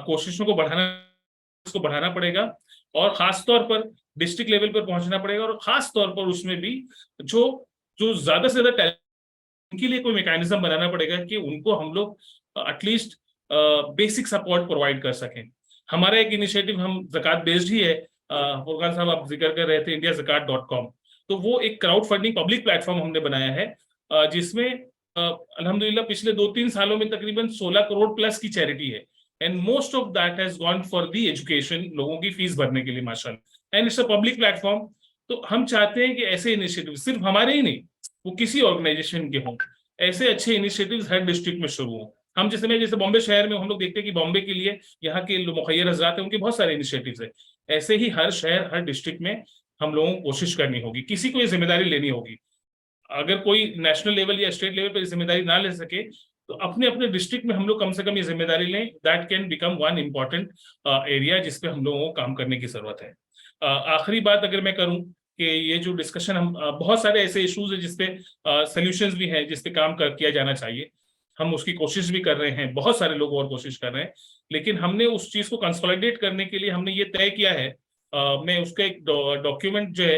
کوششوں کو بڑھانا پڑے گا، اور خاص طور پر ڈسٹرکٹ لیول پر پہنچنا پڑے گا. اور خاص طور پر اس میں بھی جو زیادہ سے زیادہ ٹیلنٹ، ان کے لیے کوئی میکینزم بنانا پڑے گا کہ ان کو ہم لوگ at least basic support provide کر سکیں. ہمارا ایک انیشیٹو ہم زکوٰۃ بیسڈ ہی ہے. فرقان صاحب آپ ذکر کر رہے تھے indiazakat.com. تو وہ ایک crowd funding public plate form ہم نے بنایا ہے جس میں الحمدللہ پچھلے 2-3 سالوں میں تقریباً 16 کروڑ پلس کی چیریٹی ہے. And most of that has gone for the education, لوگوں کی فیس بھرنے کے لیے ماشاءاللہ. And it's a public platform. تو ہم چاہتے ہیں کہ ایسے انیشیٹو صرف ہمارے ہی نہیں، وہ کسی آرگنائزیشن کے ہوں، ایسے اچھے انیشیٹوز ہر ڈسٹرکٹ میں شروع ہوں. ہم جیسے بامبے شہر میں ہم لوگ دیکھتے ہیں کہ بامبے کے لیے یہاں کے مخیر حضرات ہیں، ان کے بہت سارے انیشیٹوز ہیں. ایسے ہی ہر شہر، ہر ڈسٹرکٹ میں ہم لوگوں کو کوشش کرنی ہوگی. کسی کو یہ ذمہ داری لینی ہوگی. اگر کوئی نیشنل لیول یا اسٹیٹ لیول پر ذمہ داری نہ لے سکے تو اپنے ڈسٹرکٹ میں ہم لوگ کم سے کم یہ ذمہ داری لیں. That can become one important area جس پہ ہم لوگوں کو کام کرنے کی ضرورت ہے. آخری بات اگر میں کروں کہ یہ جو ڈسکشن، ہم بہت سارے ایسے ایشوز ہیں جس پہ سلیوشنز بھی ہیں، جس پہ کام کیا جانا چاہیے. ہم اس کی کوشش بھی کر رہے ہیں، بہت سارے لوگ اور کوشش کر رہے ہیں، لیکن ہم نے اس چیز کو کنسولیڈیٹ کرنے کے لیے ہم نے یہ طے کیا ہے. میں اس کا ایک ڈاکیومنٹ جو ہے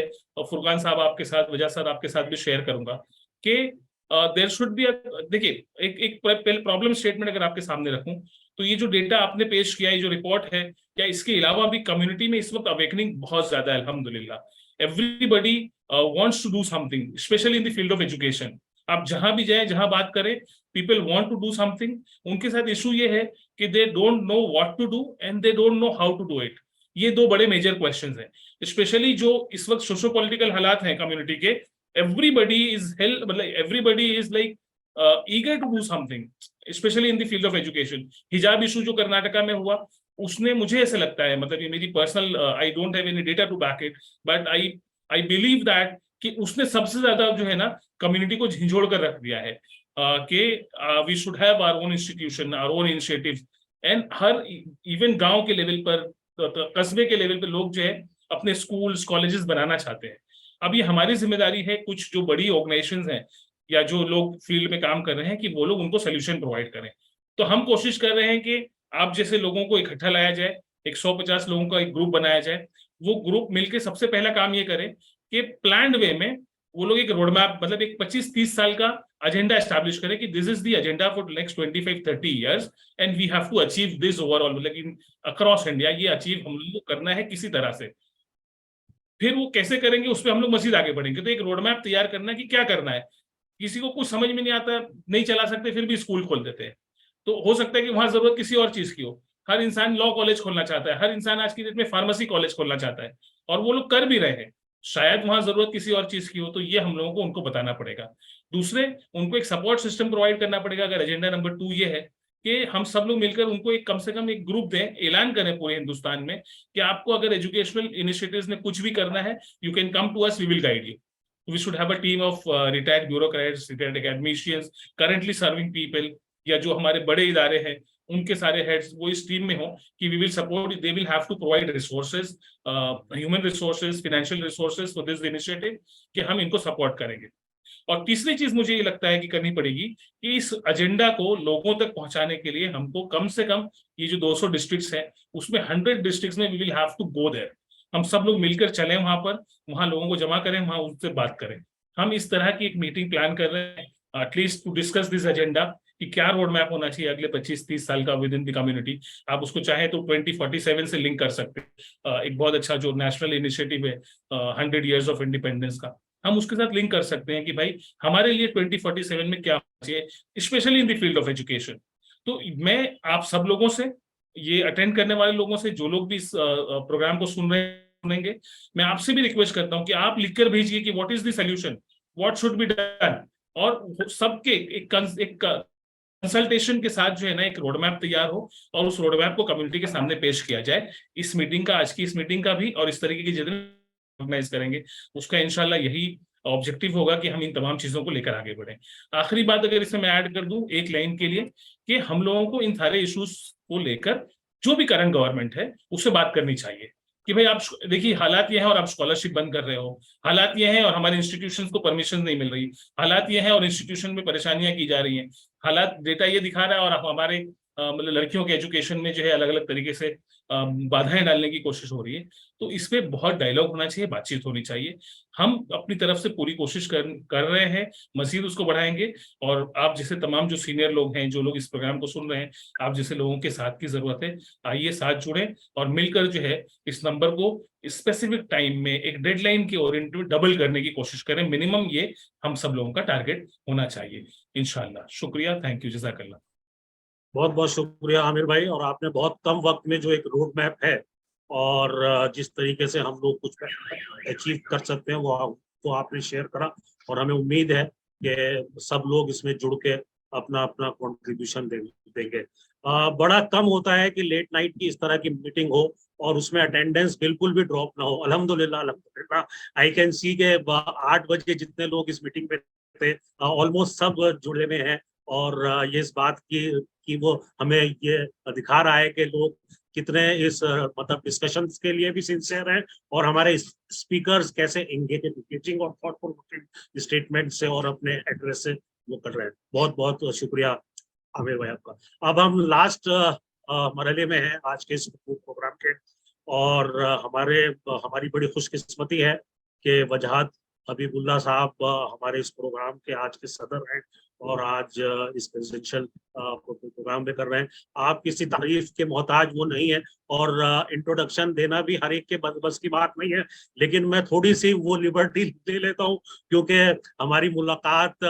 فرقان صاحب آپ کے ساتھ، وجاز صاحب آپ کے ساتھ بھی شیئر کروں گا کہ دیر شوڈ بی. دیکھیے ایک پرابلم اسٹیٹمنٹ اگر آپ کے سامنے رکھوں تو یہ جو ڈیٹا آپ نے پیش کیا، یہ جو رپورٹ ہے، کیا اس کے علاوہ بھی کمیونٹی میں اس وقت اویکننگ بہت زیادہ ہے الحمدللہ. Every wants to do something, especially in the field of education. آپ جہاں بھی جائیں، جہاں بات کریں، people want to do something. ان کے ساتھ ایشو یہ ہے کہ they don't know what to do and they don't know how to do it. یہ 2 بڑے میجر کوشچنز ہیں. اسپیشلی جو اس وقت سوشو پولیٹیکل حالات ہیں کمیونٹی کے، everybody is like eager to do something, especially in the field of education. حجاب issue جو کرناٹکا میں ہوا، اس نے مجھے ایسے لگتا ہے، مطلب یہ میری personal, I don't have any data to back it, but I believe that کہ اس نے سب سے زیادہ جو ہے نا کمیونٹی کو جھنجھوڑ کر رکھ دیا ہے. کہ we should have our own institution, our own initiatives, and Hare even گاؤں کے لیول پر, قصبے کے لیول پہ لوگ جو ہے اپنے اسکولس کالجز بنانا چاہتے ہیں. اب یہ ہماری ذمہ داری ہے, کچھ جو بڑی آرگنائزیشنز ہیں یا جو لوگ فیلڈ میں کام کر رہے ہیں, کہ وہ لوگ ان کو سولوشن پرووائڈ کریں. تو ہم کوشش کر رہے ہیں کہ آپ جیسے لوگوں کو اکٹھا لایا جائے, 150 لوگوں کا ایک گروپ بنایا جائے. وہ گروپ مل کے سب سے پہلا کام یہ کرے کہ پلانڈ وے میں وہ لوگ ایک روڈ میپ, مطلب ایک 25-30 سال کا ایجنڈا اسٹیبلش کرے کہ this is the agenda for next 25-30 years and we have to achieve this overall, مطلب اکراس انڈیا یہ اچیو ہم لوگوں کو کرنا ہے کسی طرح سے. پھر وہ کیسے کریں گے اس پہ ہم لوگ مزید آگے بڑھیں گے. تو ایک روڈ میپ تیار کرنا کہ کیا کرنا ہے. کسی کو کچھ سمجھ میں نہیں آتا, نہیں چلا سکتے, پھر بھی اسکول کھول دیتے ہیں. تو ہو سکتا ہے کہ وہاں ضرورت کسی اور چیز کی ہو. ہر انسان لا کالج کھولنا چاہتا ہے, ہر انسان آج کی ڈیٹ میں فارمیسی کالج کھولنا چاہتا ہے, اور وہ لوگ کر بھی رہے ہیں. شاید وہاں ضرورت کسی اور چیز کی ہو, تو یہ ہم لوگوں کو ان کو بتانا پڑے گا. دوسرے, ان کو ایک سپورٹ سسٹم پرووائڈ کرنا پڑے گا. اگر ایجنڈا نمبر 2 یہ ہے کہ ہم سب لوگ مل کر ان کو ایک کم سے کم ایک گروپ دیں, اعلان کریں پورے ہندوستان میں کہ آپ کو اگر ایجوکیشنل انیشیٹیوز میں کچھ بھی کرنا ہے, you can come to us, we will guide you. We should have a team of retired bureaucrats, retired academicians, currently serving people, یا جو ہمارے بڑے ادارے ہیں ان کے سارے ہیڈز وہ اس ٹیم میں ہوں کہ we will support, they will have to provide resources, human resources, financial resources for this initiative, کہ ہم ان کو سپورٹ کریں گے. اور تیسری چیز مجھے یہ لگتا ہے کہ کرنی پڑے گی کہ اس ایجنڈا کو لوگوں تک پہنچانے کے لیے ہم کو کم سے کم یہ جو 200 ڈسٹرکٹس ہیں اس میں 100 ڈسٹرکٹس میں we will have to go there. ہم سب لوگ مل کر چلیں وہاں پر, وہاں لوگوں کو جمع کریں, وہاں ان سے بات کریں. ہم اس طرح کی ایک میٹنگ پلان کر رہے ہیں, at least to discuss this agenda, کہ کیا روڈ میپ ہونا چاہیے اگلے 25-30 سال کا ود ان دی کمیونٹی. آپ اس کو چاہیں تو 2047 سے لنک کر سکتے ہیں. ایک بہت اچھا جو نیشنل انیشیٹو ہے 100 ایئرز آف انڈیپینڈنس کا, ہم اس کے ساتھ لنک کر سکتے ہیں کہ بھائی ہمارے لیے 2047 میں کیا ہونا چاہیے, specially in the field of education. تو میں آپ سب لوگوں سے, یہ اٹینڈ کرنے والے لوگوں سے, جو لوگ بھی اس پروگرام کو سنیں گے, میں آپ سے بھی ریکویسٹ کرتا ہوں کہ آپ لکھ کر بھیجیے کہ what is the solution, what should be done. اور سب کے ایک کنسلٹیشن کے ساتھ جو ہے نا ایک روڈ میپ تیار ہو, اور اس روڈ میپ کو کمیونٹی کے سامنے پیش کیا جائے. اس میٹنگ کا, آج کی اس میٹنگ کا بھی, اور اس طریقے کی جتنے آرگنائز کریں گے اس کا انشاءاللہ یہی آبجیکٹو ہوگا کہ ہم ان تمام چیزوں کو لے کر آگے بڑھیں. آخری بات اگر اس میں ایڈ کر دوں ایک لائن کے لیے, کہ ہم لوگوں کو ان سارے ایشوز کو لے کر جو بھی کرنٹ گورنمنٹ ہے اس سے بات کرنی چاہیے کہ بھائی آپ دیکھیے حالات یہ ہیں اور آپ اسکالرشپ بند کر رہے ہو, حالات یہ ہیں اور ہمارے انسٹیٹیوشنز کو پرمیشن نہیں مل رہی, حالات یہ ہیں اور انسٹیٹیوشن میں پریشانیاں کی جا رہی ہیں, حالات ڈیٹا یہ دکھا رہا ہے اور ہمارے مطلب لڑکیوں کے ایجوکیشن میں جو ہے الگ الگ طریقے سے بادھائیں ڈالنے کی کوشش ہو رہی ہے. تو اس پہ بہت ڈائلاگ ہونا چاہیے, بات چیت ہونی چاہیے. ہم اپنی طرف سے پوری کوشش کر رہے ہیں, مزید اس کو بڑھائیں گے. اور آپ جیسے تمام جو سینئر لوگ ہیں, جو لوگ اس پروگرام کو سن رہے ہیں, آپ جیسے لوگوں کے ساتھ کی ضرورت ہے, آئیے ساتھ جڑیں اور مل کر جو ہے اس نمبر کو اسپیسیفک ٹائم میں ایک ڈیڈ لائن کے اورینٹڈ ڈبل کرنے کی کوشش کریں. منیمم یہ ہم سب لوگوں کا ٹارگیٹ ہونا چاہیے انشاءاللہ. شکریہ, تھینک یو, جزاک اللہ. بہت بہت شکریہ عامر بھائی. اور آپ نے بہت کم وقت میں جو ایک روڈ میپ ہے اور جس طریقے سے ہم لوگ کچھ اچیو کر سکتے ہیں وہ آپ نے شیئر کرا, اور ہمیں امید ہے کہ سب لوگ اس میں جڑ کے اپنا اپنا کنٹریبیوشن دیں گے. بڑا کم ہوتا ہے کہ لیٹ نائٹ کی اس طرح کی میٹنگ ہو اور اس میں اٹینڈنس بالکل بھی ڈراپ نہ ہو. الحمدللہ آئی کین سی کہ 8 بجے جتنے لوگ اس میٹنگ پہ تھے آلموسٹ سب جڑے ہوئے ہیں, اور یہ اس بات کی وہ ہمیں یہ دکھا رہا ہے کہ لوگ کتنے اس مطلب ڈسکشنز کے لیے بھی سنسیئر ہیں, اور ہمارے اسپیکرز کیسے انگیجنگ اور تھاٹ پرووکنگ اسٹیٹمنٹ سے اور اپنے ایڈریس سے وہ کر رہے ہیں. بہت بہت شکریہ عامر بھائی آپ کا. اب ہم لاسٹ مرحلے میں ہیں آج کے اس پروگرام کے, اور ہماری بڑی خوش قسمتی ہے کہ وجاہت حبیب اللہ صاحب ہمارے اس پروگرام کے آج کے صدر ہیں, اور آج اس پریزیڈنشل پروگرام میں کر رہے ہیں. آپ کسی تعریف کے محتاج وہ نہیں ہے, اور انٹروڈکشن دینا بھی ہر ایک کے بس کی بات نہیں ہے, لیکن میں تھوڑی سی وہ لبرٹی لے لیتا ہوں کیونکہ ہماری ملاقات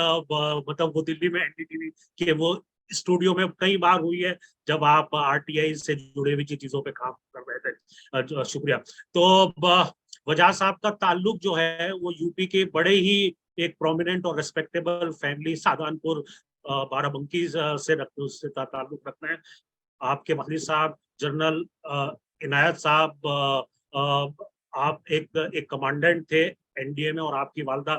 مطلب وہ دلی میں NDTV کے وہ اسٹوڈیو میں کئی بار ہوئی ہے جب آپ RTI سے جڑے ہوئی چیزوں پہ کام کر رہے تھے. شکریہ. تو وجاہت صاحب کا تعلق جو ہے وہ UP کے بڑے ہی ایک پرومیننٹ اور ریسپیکٹیبل فیملی سادانپور بارہ بنکی سے تعلق رکھتے ہیں. آپ کے والد صاحب جنرل عنایت صاحب آپ ایک کمانڈنٹ تھے NDA میں, اور آپ کی والدہ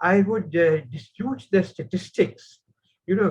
I would dispute the statistics. You know,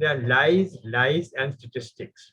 there are lies, lies and statistics.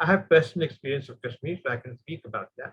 I have personal experience of Kashmir, so I can speak about that.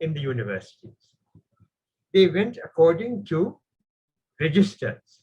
in the universities. They went according to registers.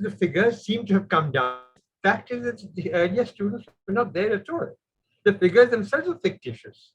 the figures seem to have come down. Fact is that the earlier students were not there at all. The figures themselves were fictitious.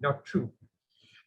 Not true.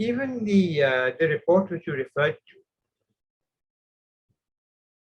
Even the report which you referred to,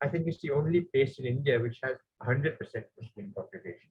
I think it's the only place in India which has 100% Muslim population.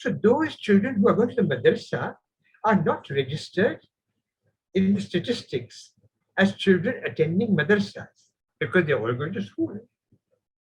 So those children who are going to the madrasa are not registered in the statistics as children attending madrasas because they are all going to school.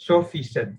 100%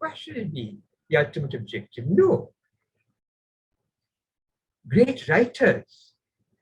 Why should it be the ultimate objective? No. Great writers,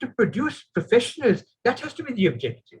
To produce professionals, that has to be the objective.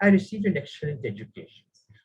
I received an excellent education,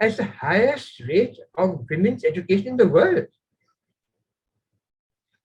as the highest rate of women's education in the world।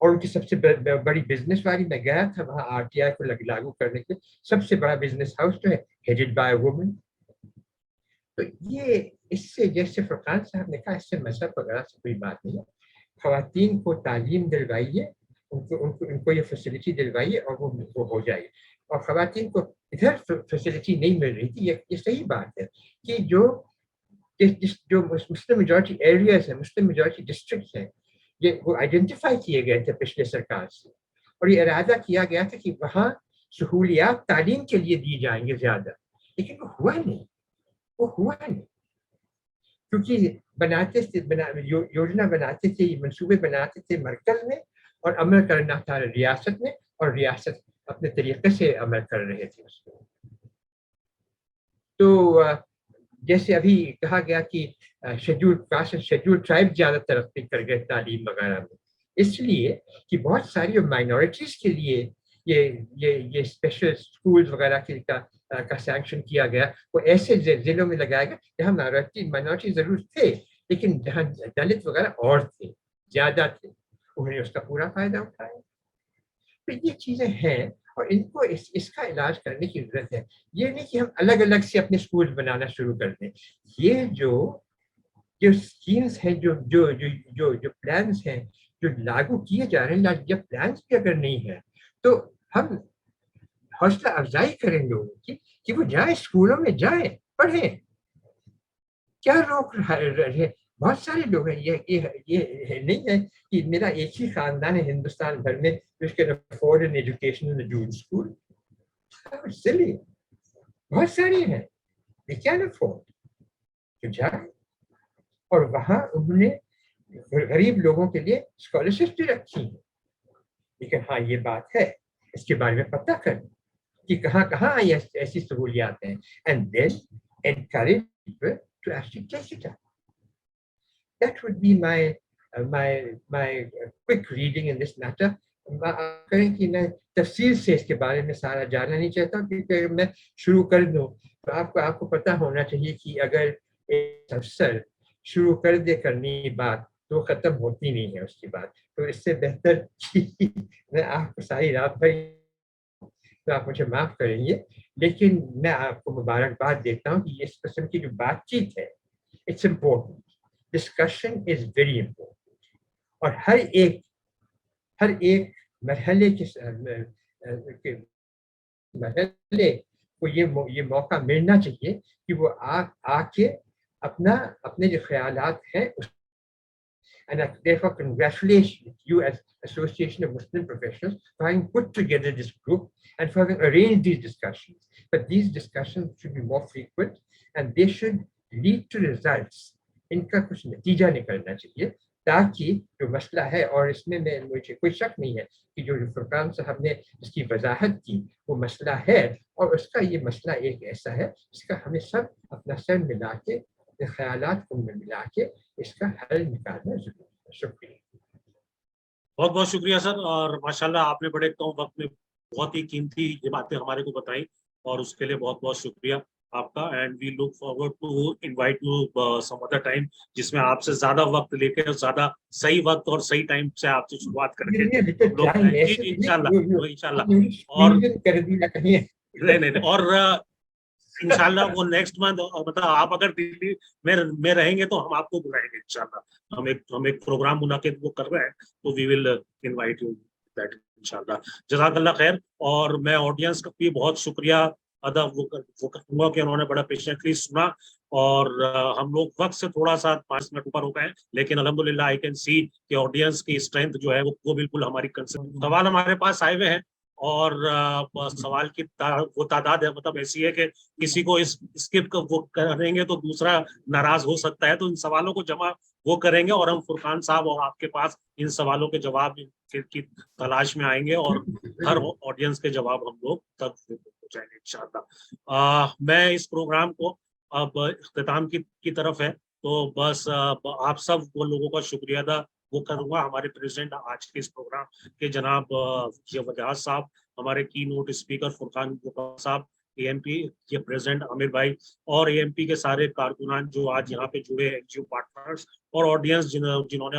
اور ان کی سب سے بڑی business والی، میں گیا تھا وہاں RTI کو لاگو کرنے کے لیے، سب سے بڑا بزنس ہاؤس جو ہے ہیڈڈ بائی وومن. تو یہ اس سے جیسے فرقان صاحب نے کہا، اس سے مذہب وغیرہ سے کوئی بات نہیں ہے. خواتین کو تعلیم دلوائیے، ان کو یہ فیسلٹی دلوائیے اور وہ ہو جائے. اور خواتین کو ادھر فیسلٹی نہیں مل رہی تھی، یہ صحیح بات ہے کہ جو مسلم میجورٹی ایریاز ہیں، مسلم میجورٹی ڈسٹرکٹس ہیں، یہ وہ آئیڈینٹیفائی کیے گئے تھے پچھلے سرکار سے، اور یہ ارادہ کیا گیا تھا کہ وہاں سہولیات تعلیم کے لیے دی جائیں گے زیادہ، لیکن وہ ہوا نہیں. کیونکہ یوجنا بناتے تھے، منصوبے بناتے تھے مرکز میں، اور عمل کرنا تھا ریاست میں، اور ریاست اپنے طریقے سے عمل کر رہے تھے اس کو. تو جیسے ابھی کہا گیا کہ شیڈول ٹرائب زیادہ ترقی کر گئے تعلیم وغیرہ میں، اس لیے کہ بہت ساری مائنورٹیز کے لیے یہ اسپیشل اسکولز وغیرہ کا سینکشن کیا گیا. وہ ایسے ضلعوں میں لگایا گیا جہاں مائنورٹی ضرور تھے، لیکن جہاں دلت وغیرہ اور تھے، زیادہ تھے، انہوں نے اس کا پورا فائدہ اٹھایا. تو یہ چیزیں ہیں، اور ان کو اس کا علاج کرنے کی ضرورت ہے. یہ نہیں کہ ہم الگ الگ سے اپنے اسکول بنانا شروع کر دیں. یہ جو اسکیمز ہیں، جو پلانس ہیں جو لاگو کیے جا رہے ہیں، جب پلانس بھی اگر نہیں ہے تو ہم حوصلہ افزائی کریں لوگوں کی کہ وہ جائیں اسکولوں میں، جائیں پڑھیں. کیا روک رہے؟ بہت سارے لوگ ہیں، یہ نہیں ہے کہ میرا ایک ہی خاندان ہے ہندوستان بھر میں which can afford an education in a Jewish school. That's silly. بہت ساری ہیں they can afford تو جائیں. اور وہاں انہوں نے غریب لوگوں کے لیے اسکالرشپ بھی رکھی ہیں. لیکن ہاں یہ بات ہے، اس کے بارے میں پتہ کریں کہ کہاں کہاں ایسی سہولیات ہیں، and then encourage people to actually take it up. That would be my quick reading in this matter. کریں کہ میں تفصیل سے اس کے بارے میں سارا جاننا نہیں چاہتا، کیونکہ اگر میں شروع کر دوں تو آپ کو پتہ ہونا چاہیے کہ اگر ایک افسر شروع کر دے کرنی بات تو ختم ہوتی نہیں ہے اس کی بات. تو اس سے بہتر میں آپ کو ساری رات بھر، تو آپ مجھے معاف کریں گے، لیکن میں آپ کو مبارکباد دیتا ہوں کہ اس قسم کی جو بات چیت ہے it's important. Discussion is very important, اور ہر ایک مرحلے کو یہ موقع ملنا چاہیے کہ وہ آ کے اپنے جو خیالات ہیں. And I therefore congratulate you as Association of Muslim Professionals for having put together this group and for having arranged these discussions. But these discussions should be more frequent and they should lead to results. ان کا کچھ نتیجہ نکلنا چاہیے تاکہ جو مسئلہ ہے، اور اس میں مجھے کوئی شک نہیں ہے کہ جو فرقان صاحب نے اس کی وضاحت کی وہ مسئلہ ہے، اور اس کا یہ مسئلہ ایک ایسا ہے جس کا ہمیں سب اپنا سر ملا کے، اپنے خیالات کو ملا کے اس کا حل نکالنا ضروری ہے. شکریہ. بہت بہت شکریہ سر، اور ماشاءاللہ آپ نے بڑے کم وقت میں بہت ہی قیمتی یہ باتیں ہمارے کو بتائیں، اور اس کے لیے بہت بہت شکریہ آپ کا. And we look forward to invite you some other time, جس میں آپ سے زیادہ وقت لے کے، زیادہ صحیح وقت اور صحیح ٹائم سے آپ سے شروعات کریں گے انشاءاللہ. اور نہیں اور انشاءاللہ وہ نیکسٹ منتھ، مطلب آپ اگر دلی میں رہیں گے تو ہم آپ کو بلائیں گے انشاءاللہ. ہم ایک پروگرام منعقد وہ کر رہے ہیں، تو وی ول انوائٹ یو دیٹ انشاءاللہ. جزاک اللہ خیر. اور میں آڈینس کا بھی بہت شکریہ ادا وہ کروں گا کہ انہوں نے بڑا پیشنٹلی سنا، اور ہم لوگ وقت سے تھوڑا سا 5 منٹ اوپر ہو گئے ہیں، لیکن الحمدللہ آئی کین سی کہ آڈینس کی اسٹرینتھ جو ہے وہ بالکل ہماری کنسرن. سوال ہمارے پاس آئے ہوئے ہیں، اور سوال کی وہ تعداد ہے، مطلب ایسی ہے کہ کسی کو اسکپ وہ کریں گے تو دوسرا ناراض ہو سکتا ہے. تو ان سوالوں کو جمع وہ کریں گے، اور ہم فرقان صاحب اور آپ کے پاس ان سوالوں کے جواب کی تلاش میں آئیں گے، اور ہر آڈینس کے جواب ہم لوگ تک پہنچائیں گے انشاءاللہ. میں اس پروگرام کو اب اختتام کی طرف ہے، تو بس آپ سب وہ لوگوں کا شکریہ ادا وہ کروں گا. ہمارے پریزیڈنٹ آج کے اس پروگرام کے جناب وجاہت صاحب، ہمارے کی نوٹ اسپیکر فرقان صاحب، AMP کے پریزیڈنٹ عامر بھائی، اور AMP کے سارے کارکنان جو آج یہاں پہ جڑے ہیں، NGO پارٹنرز اور آڈینس جنہوں نے